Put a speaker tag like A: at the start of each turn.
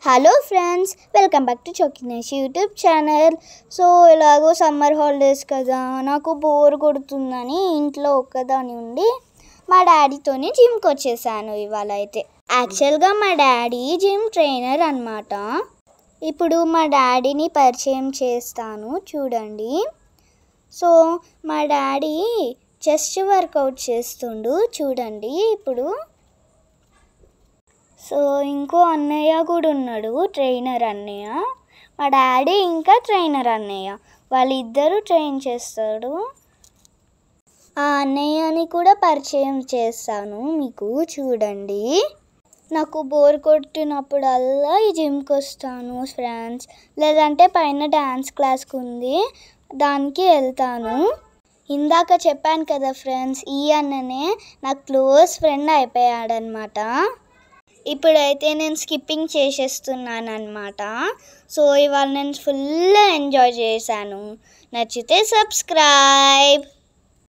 A: Hello friends, welcome back to చొక్కినేష్ YouTube channel. So ఎలాగో summer holidays కదా, నాకు బోర్ కొడుతుందని ఇంట్లో ఒక్కదాని ఉండి మా డాడీతోనే జిమ్కి వచ్చేసాను ఇవాళ అయితే. యాక్చువల్గా మా డాడీ జిమ్ ట్రైనర్ అన్నమాట. ఇప్పుడు మా డాడీని పరిచయం చేస్తాను చూడండి. సో మా డాడీ చెస్ట్ వర్కౌట్ చేస్తుండు చూడండి ఇప్పుడు. సో ఇంకో అన్నయ్య కూడా ఉన్నాడు, ట్రైనర్ అన్నయ్య. మా డాడీ ఇంకా ట్రైనర్ అన్నయ్య, వాళ్ళిద్దరూ ట్రైన్ చేస్తాడు. ఆ అన్నయ్యని కూడా పరిచయం చేస్తాను మీకు చూడండి. నాకు బోర్ కొట్టినప్పుడల్లా ఈ జిమ్కి వస్తాను ఫ్రెండ్స్, లేదంటే పైన డ్యాన్స్ క్లాస్కి ఉంది దానికి వెళ్తాను. ఇందాక చెప్పాను కదా ఫ్రెండ్స్, ఈ అన్ననే నాకు క్లోజ్ ఫ్రెండ్ అయిపోయాడనమాట. ఇప్పుడైతే నేను స్కిప్పింగ్ చేసేస్తున్నాను అనమాట. సో ఇవాళ నేను ఫుల్ ఎంజాయ్ చేశాను. నచ్చితే సబ్స్క్రైబ్.